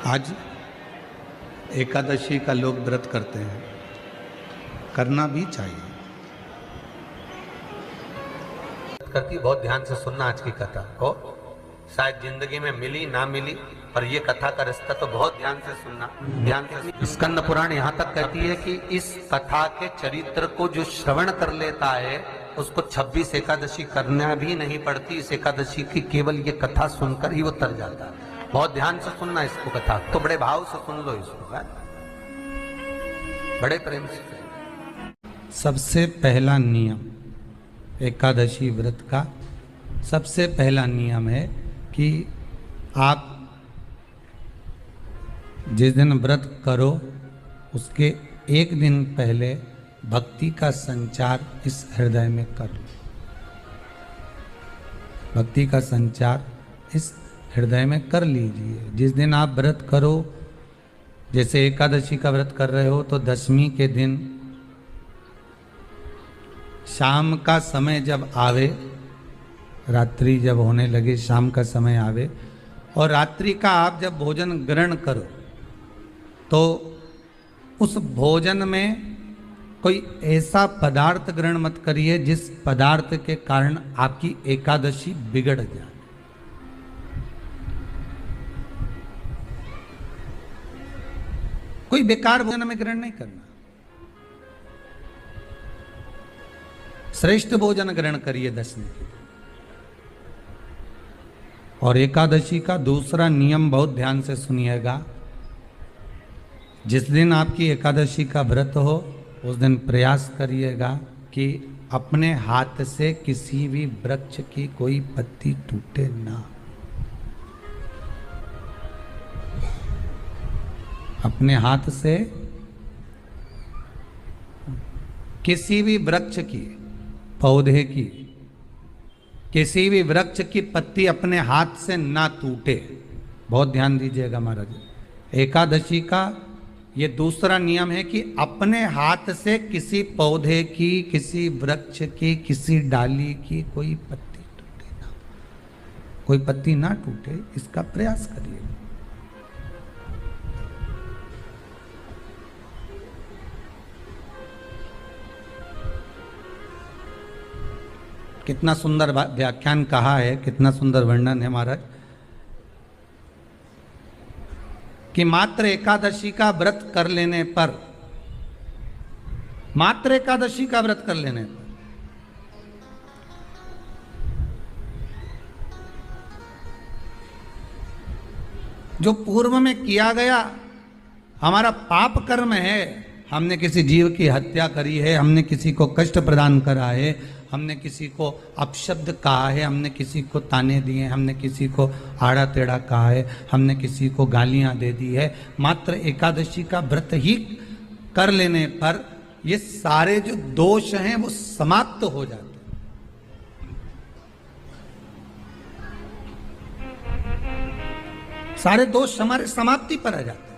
आज एकादशी का लोग व्रत करते हैं, करना भी चाहिए। करती बहुत ध्यान से सुनना आज की कथा को, शायद जिंदगी में मिली ना मिली, पर ये कथा का रिश्ता तो बहुत ध्यान से सुनना, ध्यान से। स्कंद पुराण यहाँ तक कहती है कि इस कथा के चरित्र को जो श्रवण कर लेता है उसको 26 एकादशी करना भी नहीं पड़ती। इस एकादशी की केवल ये कथा सुनकर ही वो तर जाता है। बहुत ध्यान से सुनना इसको, कथा तो बड़े भाव से सुन लो इसको, बड़े प्रेम से। सबसे पहला नियम एकादशी व्रत का, सबसे पहला नियम है कि आप जिस दिन व्रत करो उसके एक दिन पहले भक्ति का संचार इस हृदय में करो। भक्ति का संचार इस हृदय में कर लीजिए। जिस दिन आप व्रत करो, जैसे एकादशी का व्रत कर रहे हो तो दशमी के दिन शाम का समय जब आवे, रात्रि जब होने लगे, शाम का समय आवे और रात्रि का आप जब भोजन ग्रहण करो तो उस भोजन में कोई ऐसा पदार्थ ग्रहण मत करिए जिस पदार्थ के कारण आपकी एकादशी बिगड़ जाए। कोई बेकार भोजन में ग्रहण नहीं करना, श्रेष्ठ भोजन ग्रहण करिए दशमी के दिन। और एकादशी का दूसरा नियम बहुत ध्यान से सुनिएगा। जिस दिन आपकी एकादशी का व्रत हो उस दिन प्रयास करिएगा कि अपने हाथ से किसी भी वृक्ष की कोई पत्ती टूटे ना। अपने हाथ से किसी भी वृक्ष की, पौधे की, किसी भी वृक्ष की पत्ती अपने हाथ से ना टूटे। बहुत ध्यान दीजिएगा महाराज। एकादशी का ये दूसरा नियम है कि अपने हाथ से किसी पौधे की, किसी वृक्ष की, किसी डाली की कोई पत्ती टूटे ना, कोई पत्ती ना टूटे, इसका प्रयास करिए। कितना सुंदर व्याख्यान कहा है, कितना सुंदर वर्णन है महाराज कि मात्र एकादशी का व्रत कर लेने पर, मात्र एकादशी का व्रत कर लेने पर जो पूर्व में किया गया हमारा पाप कर्म है, हमने किसी जीव की हत्या करी है, हमने किसी को कष्ट प्रदान करा है, हमने किसी को अपशब्द कहा है, हमने किसी को ताने दिए, हमने किसी को आड़ा टेढ़ा कहा है, हमने किसी को गालियां दे दी है, मात्र एकादशी का व्रत ही कर लेने पर ये सारे जो दोष हैं वो समाप्त हो जाते हैं। सारे दोष हमारे समाप्ति पर आ जाते हैं।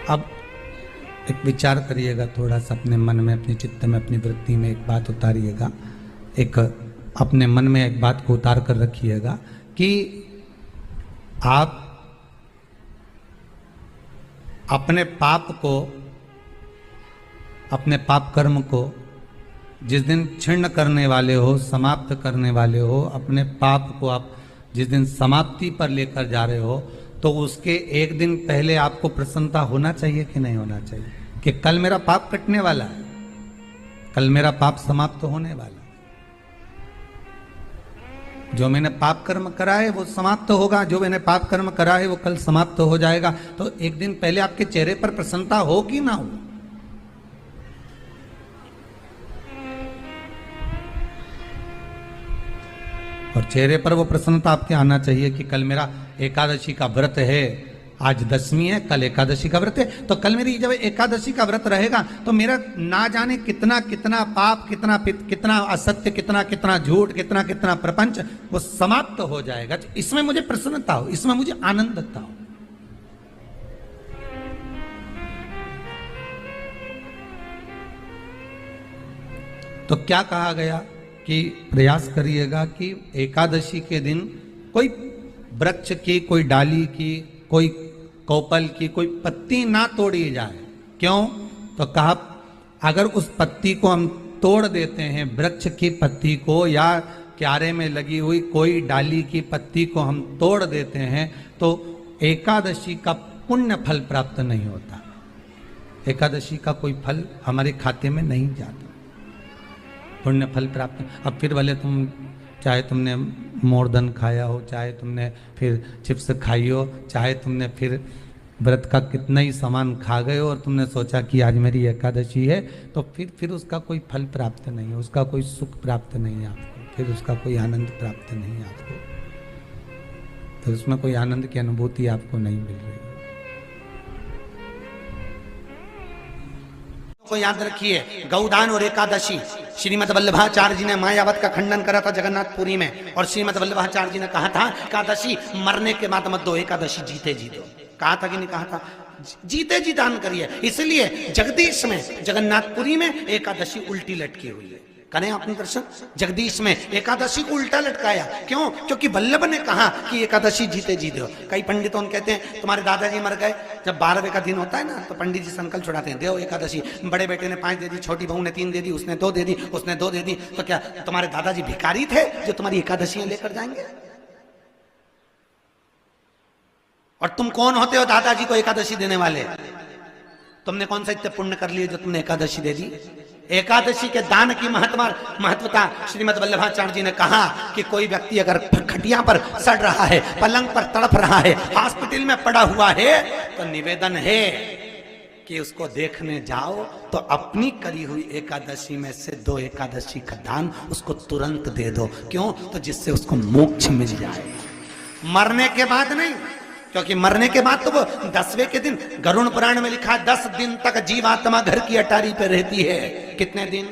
अब एक विचार करिएगा थोड़ा सा अपने मन में, अपने चित्त में, अपनी वृत्ति में एक बात उतारिएगा। एक अपने मन में एक बात को उतार कर रखिएगा कि आप अपने पाप को, अपने पाप कर्म को जिस दिन छिन्न करने वाले हो, समाप्त करने वाले हो, अपने पाप को आप जिस दिन समाप्ति पर लेकर जा रहे हो तो उसके एक दिन पहले आपको प्रसन्नता होना चाहिए कि नहीं होना चाहिए कि कल मेरा पाप कटने वाला है, कल मेरा पाप समाप्त होने वाला है। जो मैंने पाप कर्म करा है वो समाप्त होगा, जो मैंने पाप कर्म करा है वो कल समाप्त हो जाएगा। तो एक दिन पहले आपके चेहरे पर प्रसन्नता हो कि ना हो? और चेहरे पर वो प्रसन्नता आपके आना चाहिए कि कल मेरा एकादशी का व्रत है, आज दशमी है, कल एकादशी का व्रत है, तो कल मेरी जब एकादशी का व्रत रहेगा तो मेरा ना जाने कितना कितना पाप, कितना असत्य, कितना झूठ, कितना प्रपंच वो समाप्त हो जाएगा। इसमें मुझे प्रसन्नता हो, इसमें मुझे आनंदता हो। तो क्या कहा गया कि प्रयास करिएगा कि एकादशी के दिन कोई वृक्ष की, कोई डाली की, कोई कोपल की कोई पत्ती ना तोड़ी जाए। क्यों? तो कहा अगर उस पत्ती को हम तोड़ देते हैं, वृक्ष की पत्ती को या क्यारे में लगी हुई कोई डाली की पत्ती को हम तोड़ देते हैं, तो एकादशी का पुण्य फल प्राप्त नहीं होता। एकादशी का कोई फल हमारे खाते में नहीं जाता, पुण्य फल प्राप्त। अब फिर भले तुम चाहे तुमने मोरधन खाया हो, चाहे तुमने फिर चिप्स खाई हो, चाहे तुमने फिर व्रत का कितना ही सामान खा गए हो और तुमने सोचा कि आज मेरी एकादशी है, तो फिर उसका कोई फल प्राप्त नहीं है, उसका कोई सुख प्राप्त नहीं है आपको, फिर उसका कोई आनंद प्राप्त नहीं है आपको, तो उसमें कोई आनंद की अनुभूति आपको नहीं मिल रही। को याद रखिए, गौदान और एकादशी, श्रीमद वल्लभाचार्य जी ने मायावत का खंडन करा था जगन्नाथपुरी में, और श्रीमद वल्लभाचार्य जी ने कहा था एकादशी मरने के बाद मत दो, एकादशी जीते जी दो। कहा था कि नहीं कहा था? जीते जी दान करिए। इसलिए जगदीश में, जगन्नाथपुरी में एकादशी उल्टी लटकी हुई है। करें आपने दर्शन? जगदीश में एकादशी को उल्टा लटकाया। क्यों? क्योंकि वल्लभ ने कहा कि एकादशी जीते जी दो। कई पंडितों कहते हैं तुम्हारे दादाजी मर गए, जब 12वें का दिन होता है ना, तो पंडित जी संकल्प छुड़ाते हैं, दो एकादशी। बड़े बेटे ने 5 दे दी, छोटी बहू ने 3 दे दी, उसने 2 दे दी, उसने 2 दे दी, तो क्या तुम्हारे दादाजी भिखारी थे जो तुम्हारी एकादशियां लेकर जाएंगे? और तुम कौन होते हो दादाजी को एकादशी देने वाले? तुमने कौन सा इतने पुण्य कर लिए जो तुमने एकादशी दे दी? एकादशी के दान की महत्वता श्रीमद वल्लभाचार्य जी ने कहा कि कोई व्यक्ति अगर खटिया पर सड़ रहा है, पलंग पर तड़प रहा है, हॉस्पिटल में पड़ा हुआ है, तो निवेदन है कि उसको देखने जाओ तो अपनी करी हुई एकादशी में से 2 एकादशी का दान उसको तुरंत दे दो। क्यों? तो जिससे उसको मोक्ष मिल जाए, मरने के बाद नहीं। क्योंकि मरने के बाद तो वो 10वें के दिन, गरुड़ पुराण में लिखा है 10 दिन तक जीवात्मा घर की अटारी पे रहती है। कितने दिन?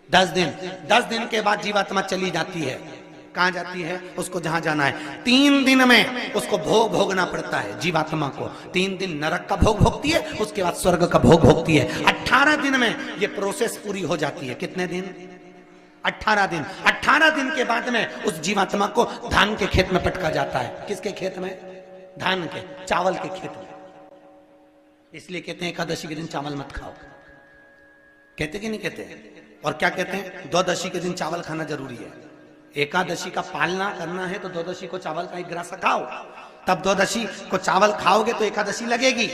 10 दिन। 10 दिन के बाद जीवात्मा चली जाती है। कहां जाती है? उसको जहां जाना है। 3 दिन में उसको भोग भोगना पड़ता है जीवात्मा को। 3 दिन नरक का भोग भोगती है, उसके बाद स्वर्ग का भोग भोगती है। 18 दिन में ये प्रोसेस पूरी हो जाती है। कितने दिन? 18 दिन। 18 दिन के बाद में उस जीवात्मा को धान के खेत में पटका जाता है। किसके खेत में? धान के, चावल के खेत में। इसलिए कहते हैं एकादशी के दिन चावल मत खाओ। कहते कि नहीं कहते? और क्या कहते हैं? द्वादशी के दिन चावल खाना जरूरी है। एकादशी का पालना करना है तो द्वादशी को चावल का 1 ग्रास खाओ, तब द्वादशी को चावल खाओगे तो एकादशी लगेगी।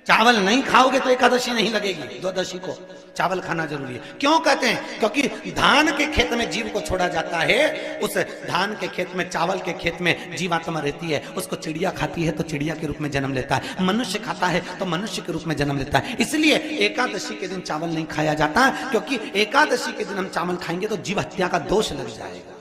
चावल नहीं खाओगे तो एकादशी नहीं लगेगी। द्वादशी को चावल खाना जरूरी है। क्यों कहते हैं? क्योंकि धान के खेत में जीव को छोड़ा जाता है, उस धान के खेत में, चावल के खेत में जीवात्मा रहती है। उसको चिड़िया खाती है तो चिड़िया के रूप में जन्म लेता है, मनुष्य खाता है तो मनुष्य के रूप में जन्म लेता है। इसलिए एकादशी के दिन चावल नहीं खाया जाता, क्योंकि एकादशी के दिन हम चावल खाएंगे तो जीव हत्या का दोष लग जाएगा।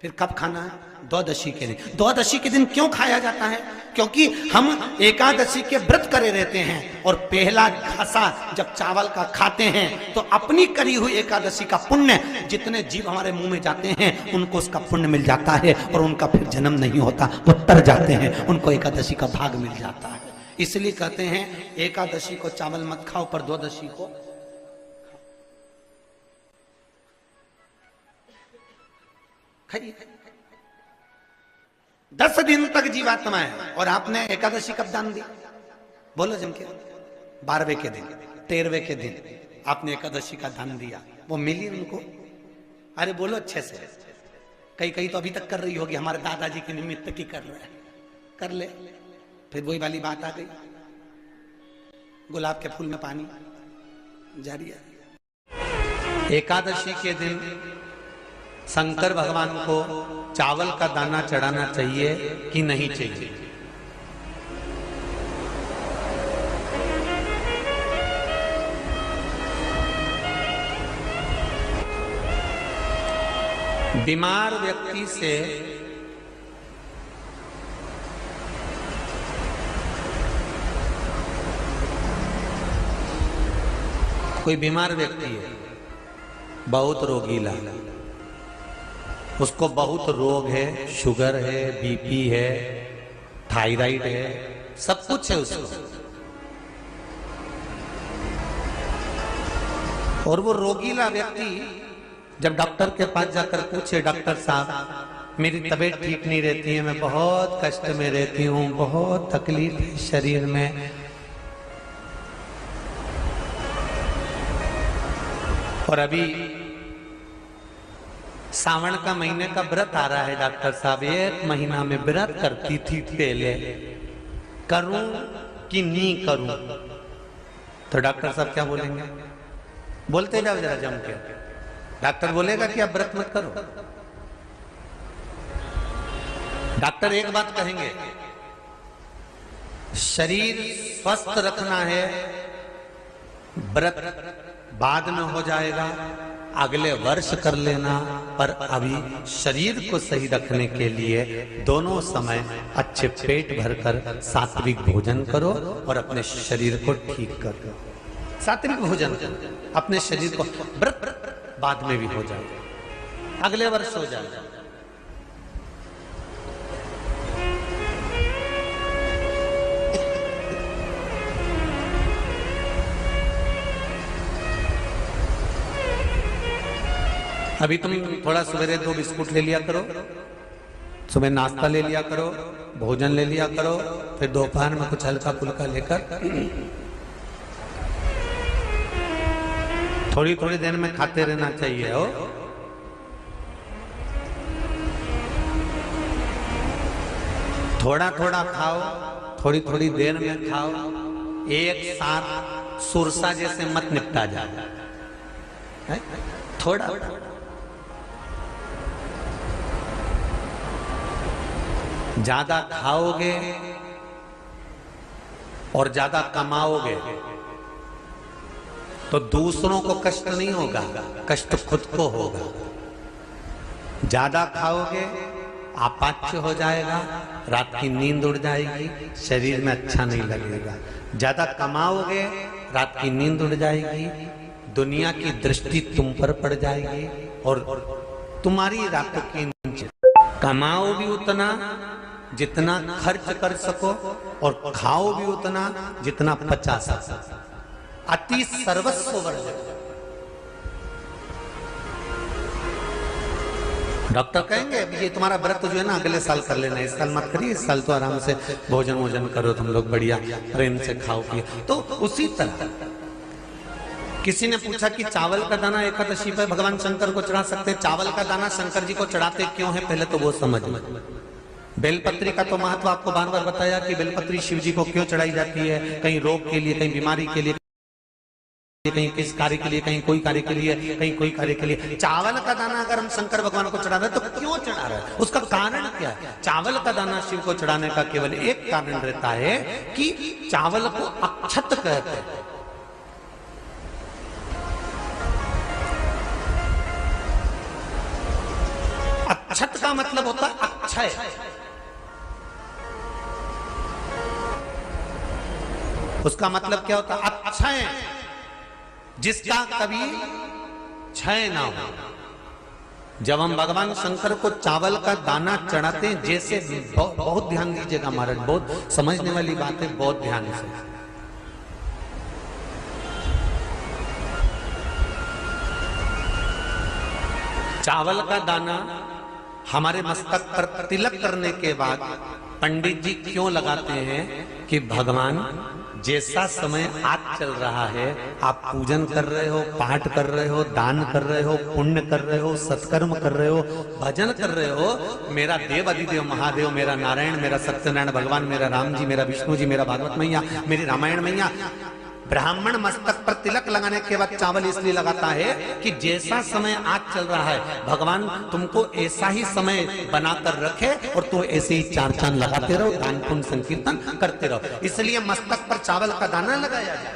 फिर कब खाना है? द्वादशी के दिन। द्वादशी के दिन क्यों खाया जाता है? क्योंकि हम एकादशी के व्रत करे रहते हैं, और पहला घासा जब चावल का खाते हैं तो अपनी करी हुई एकादशी का पुण्य, जितने जीव हमारे मुंह में जाते हैं उनको उसका पुण्य मिल जाता है, और उनका फिर जन्म नहीं होता, वो तर जाते हैं, उनको एकादशी का भाग मिल जाता है। इसलिए कहते हैं एकादशी को चावल मत खाओ, पर द्वादशी को खाइए। 10 दिन तक जीवात्मा है, और आपने एकादशी कब दान दी? बोलो जम के। 12वें के दिन, 13वें के दिन आपने एकादशी का दान दिया, वो मिली उनको? अरे बोलो अच्छे से। कई तो अभी तक कर रही होगी, हमारे दादाजी के निमित्त की कर रहे हैं, कर ले। फिर वही वाली बात आ गई, गुलाब के फूल में पानी जारी है। एकादशी के दिन शंकर भगवान को चावल का दाना चढ़ाना चाहिए कि नहीं चाहिए? बीमार व्यक्ति से कोई बीमार व्यक्ति है, बहुत रोगीला, उसको बहुत रोग है, शुगर है, बीपी है, थायराइड है, सब कुछ है उसको। और वो रोगीला व्यक्ति जब डॉक्टर के पास जाकर पूछे, डॉक्टर साहब मेरी तबीयत ठीक नहीं रहती है, मैं बहुत कष्ट में रहती हूँ, बहुत तकलीफ है शरीर में, और अभी सावन का महीने का व्रत आ रहा है डॉक्टर साहब, 1 महीना में व्रत करती थी पहले, करूं कि नहीं करूं? तो डॉक्टर साहब क्या बोलेंगे? बोलते जाओ जरा जम के। डॉक्टर बोलेगा कि आप व्रत मत करो। डॉक्टर एक बात कहेंगे, शरीर स्वस्थ रखना है, व्रत बाद में हो जाएगा, अगले वर्ष कर लेना, पर अभी शरीर को सही रखने के लिए दोनों समय अच्छे पेट भरकर सात्विक भोजन करो और अपने शरीर को ठीक करो। सात्विक भोजन अपने शरीर को, व्रत बाद में भी हो जाएगा, अगले वर्ष हो जाएगा। अभी तुम थोड़ा सवेरे 2 बिस्कुट ले लिया करो, सुबह नाश्ता ले लिया करो, भोजन ले लिया करो, फिर दोपहर में कुछ हल्का फुल्का लेकर थोड़ी थोड़ी देर में खाते रहना चाहिए हो। थोड़ा थोड़ा खाओ, थोड़ी थोड़ी देर में खाओ, एक साथ सुरसा जैसे मत निपटा जाए, थोड़ा ज्यादा खाओगे और ज्यादा कमाओगे तो दूसरों को कष्ट नहीं होगा, कष्ट खुद को होगा। ज्यादा खाओगे अपाच्य हो जाएगा, रात की नींद उड़ जाएगी, शरीर में अच्छा नहीं लगेगा। ज्यादा कमाओगे, रात की नींद उड़ जाएगी, दुनिया की दृष्टि तुम पर पड़ जाएगी और तुम्हारी रातों की नींद। कमाओ भी उतना जितना खर्च कर सको और खाओ भी उतना जितना पचा सको। अति सर्वस्व वर्जक। डॉक्टर कहेंगे ये तुम्हारा व्रत जो है ना अगले साल कर लेना, इस साल मत करिए, इस साल तो आराम से भोजन वोजन करो, तुम लोग बढ़िया प्रेम से खाओ पिए। तो उसी तरह किसी ने पूछा कि चावल का दाना एकादशी पर भगवान शंकर को चढ़ा सकते हैं, चावल का दाना शंकर जी को चढ़ाते क्यों है, पहले तो वो समझ में। बेलपत्री का तो महत्व आपको बार बार बताया कि बेलपत्री शिव जी को क्यों चढ़ाई जाती है, कहीं रोग के लिए, कहीं बीमारी के लिए, कहीं किस कार्य के लिए, कहीं कोई कार्य के लिए, कहीं कोई कार्य के लिए। चावल का दाना अगर हम शंकर भगवान को चढ़ा रहे हैं तो क्यों चढ़ा रहे हैं, उसका कारण क्या है? चावल का दाना शिव को चढ़ाने का केवल एक कारण रहता है कि चावल को अक्षत कहते हैं। अक्षत का मतलब होता है अक्षय। उसका मतलब क्या होता है? अक्षय, जिसका कभी क्षय ना हो। जब हम भगवान शंकर को चावल का दाना चढ़ाते हैं, जैसे बहुत ध्यान दीजिएगा महाराज, बहुत समझने वाली बात है, बहुत ध्यान से। चावल का दाना हमारे मस्तक पर तिलक करने के बाद पंडित जी क्यों लगाते हैं कि भगवान जैसा समय आज चल रहा है, आप पूजन कर रहे हो, पाठ कर रहे हो, दान कर रहे हो, पुण्य कर रहे हो, सत्कर्म कर रहे हो, भजन कर रहे हो, मेरा देव अधिदेव महादेव, मेरा नारायण, मेरा सत्यनारायण भगवान, मेरा राम जी, मेरा विष्णु जी, मेरा भागवत मैया, मेरी रामायण मैया, ब्राह्मण मस्तक पर तिलक लगाने के बाद चावल इसलिए लगाता है कि जैसा समय आज चल रहा है, भगवान तुमको ऐसा ही समय बनाकर रखे और तुम ऐसे ही चार चांद लगाते रहो, दान पुण्य संकीर्तन करते रहो। इसलिए मस्तक पर चावल का दाना लगाया जाए।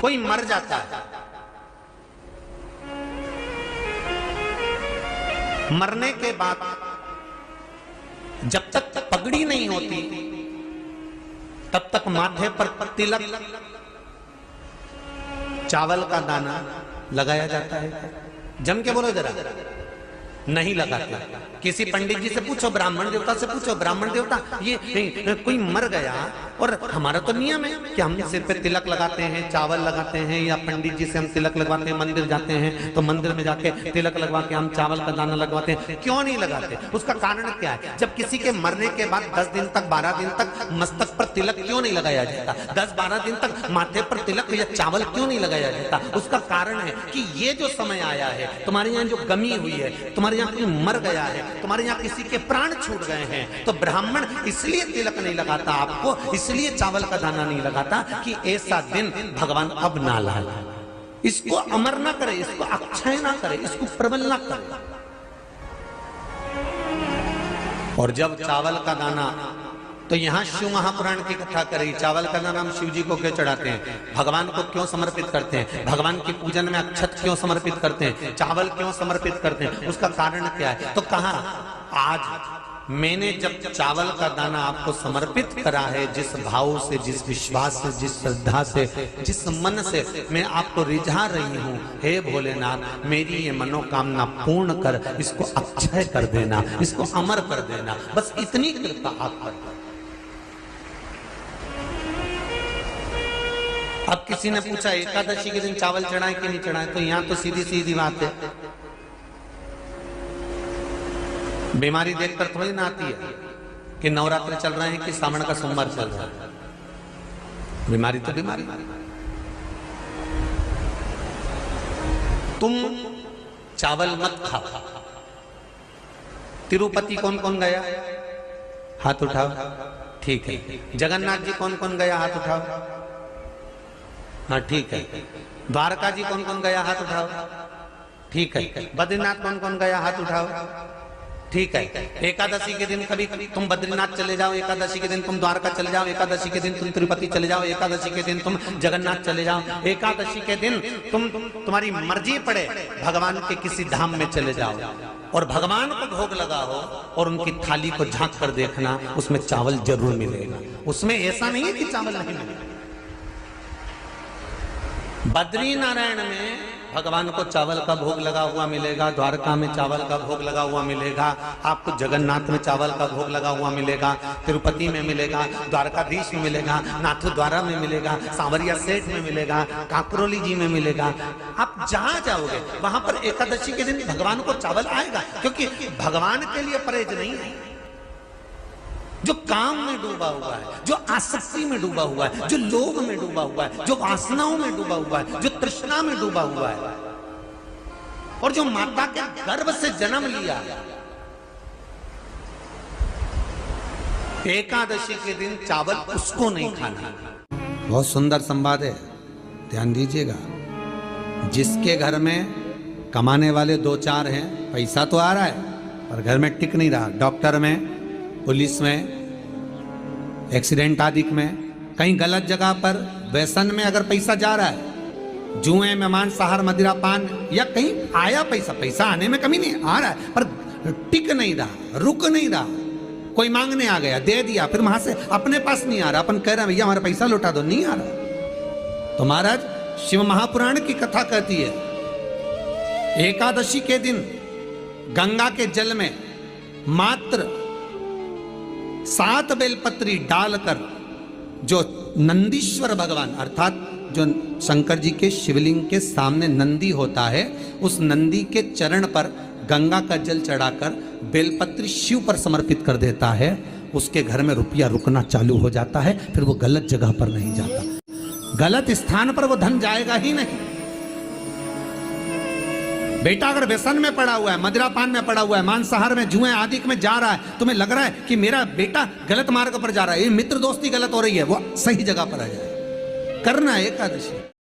कोई मर जाता है, मरने के बाद जब तक पगड़ी नहीं होती तब तक माथे पर तिलक, चावल का दाना लगाया जाता है। जम के बोलो जरा, नहीं लगाते। किसी पंडित जी से पूछो, ब्राह्मण देवता से पूछो, ब्राह्मण देवता ये कोई मर गया, और हमारा तो नियम है कि हम सिर पे तिलक लगाते हैं, चावल लगाते हैं, या पंडित जी से हम तिलक लगवाते हैं, मंदिर जाते हैं तो मंदिर में जाके तिलक लगवा के हम चावल का दाना लगवाते हैं। क्यों नहीं लगाते? उसका कारण क्या है? जब किसी के मरने के बाद 10 दिन तक 12 दिन तक मस्तक पर तिलक क्यों नहीं लगाया जाता? 10-12 दिन तक माथे पर तिलक या चावल क्यों नहीं लगाया जाता? उसका कारण है कि ये जो समय आया है, तुम्हारे यहाँ जो गमी हुई है, तुम्हारे यहाँ कोई मर गया है, तुम्हारे यहाँ किसी के प्राण छूट गए हैं, तो ब्राह्मण इसलिए तिलक नहीं लगाता आपको, इसलिए चावल का दाना नहीं लगाता कि ऐसा दिन भगवान अब ना लाए, इसको अमर ना करे, इसको अक्षय ना करे, इसको प्रबल ना करे। और जब चावल का दाना, तो यहां शिव महापुराण की कथा करी, चावल का दाना हम शिव जी को क्यों चढ़ाते हैं, भगवान को क्यों समर्पित करते हैं, भगवान की पूजन में अक्षत क्यों समर्पित करते हैं, चावल क्यों समर्पित करते हैं, उसका कारण क्या है? तो कहा आज मैंने जब चावल का दाना आपको समर्पित करा है, जिस भाव से, जिस विश्वास से, जिस श्रद्धा से, जिस मन से मैं आपको रिझा रही हूं, हे भोलेनाथ मेरी ये मनोकामना पूर्ण कर, इसको अक्षय कर देना, इसको अमर कर देना, बस इतनी कृपा आप कर। अब किसी ने पूछा एकादशी के दिन चावल चढ़ाए कि नहीं चढ़ाए, तो यहां तो सीधी सीधी बात है, बीमारी देखकर थोड़ी ना आती है कि नवरात्र चल रहे हैं कि सावन का सोमवार चल रहा है, बीमारी तो बीमारी। तुम चावल मत खाओ। तिरुपति कौन कौन गया? हाथ उठाओ। ठीक है। जगन्नाथ जी कौन कौन गया? हाथ उठाओ। हाँ ठीक है। द्वारका जी कौन कौन गया? हाथ उठाओ। ठीक है। बद्रीनाथ कौन कौन गया? हाथ उठाओ। ठीक है। एकादशी के दिन कभी तुम बद्रीनाथ चले जाओ, एकादशी के दिन तुम द्वारका चले जाओ, एकादशी के दिन तुम तिरुपति चले जाओ, एकादशी के दिन तुम जगन्नाथ चले जाओ, एकादशी के दिन तुम्हारी मर्जी पड़े भगवान के किसी धाम में चले जाओ और भगवान को भोग लगाओ और उनकी थाली को झांक कर देखना, उसमें चावल जरूर मिलेगा। उसमें ऐसा नहीं है कि चावल नहीं मिलेगा। बद्री नारायण में भगवान को चावल का भोग लगा हुआ मिलेगा, द्वारका में चावल का भोग लगा हुआ मिलेगा, आपको जगन्नाथ में चावल का भोग लगा हुआ मिलेगा, तिरुपति में मिलेगा, द्वारकाधीश में मिलेगा, नाथू द्वारा में मिलेगा, सांवरिया सेठ में मिलेगा, काकरोली जी में मिलेगा। आप जहां जाओगे वहां पर एकादशी के दिन भगवान को चावल आएगा, क्योंकि भगवान के लिए परहेज नहीं है। जो काम में डूबा हुआ है, जो आसक्ति में डूबा हुआ है, जो लोभ में डूबा हुआ है, जो वासनाओं में डूबा हुआ है, जो तृष्णा में डूबा हुआ है, और जो माता के गर्भ से जन्म लिया, एकादशी के दिन चावल उसको नहीं खाना। बहुत सुंदर संवाद है, ध्यान दीजिएगा। जिसके घर में कमाने वाले 2-4 हैं, पैसा तो आ रहा है पर घर में टिक नहीं रहा, डॉक्टर में, पुलिस में, एक्सीडेंट आदि में, कहीं गलत जगह पर, व्यसन में अगर पैसा जा रहा है, जुए में, मांसाहार, मदिरा पान, या कहीं आया पैसा आने में कमी नहीं, आ रहा है पर टिक नहीं रहा, रुक नहीं रहा, कोई मांगने आ गया, दे दिया, फिर वहां से अपने पास नहीं आ रहा, अपन कह रहे हैं भैया हमारा पैसा लौटा दो, नहीं आ रहा। तो महाराज शिव महापुराण की कथा कहती है, एकादशी के दिन गंगा के जल में मात्र 7 बेलपत्री डालकर, जो नंदीश्वर भगवान अर्थात जो शंकर जी के शिवलिंग के सामने नंदी होता है, उस नंदी के चरण पर गंगा का जल चढ़ाकर बेलपत्री शिव पर समर्पित कर देता है, उसके घर में रुपया रुकना चालू हो जाता है, फिर वो गलत जगह पर नहीं जाता, गलत स्थान पर वो धन जाएगा ही नहीं। बेटा अगर व्यसन में पड़ा हुआ है, मदिरा पान में पड़ा हुआ है, मांसाहार में, जुए आदि में जा रहा है, तुम्हें लग रहा है कि मेरा बेटा गलत मार्ग पर जा रहा है, ये मित्र दोस्ती गलत हो रही है, वो सही जगह पर आ जाए, करना है एकादशी।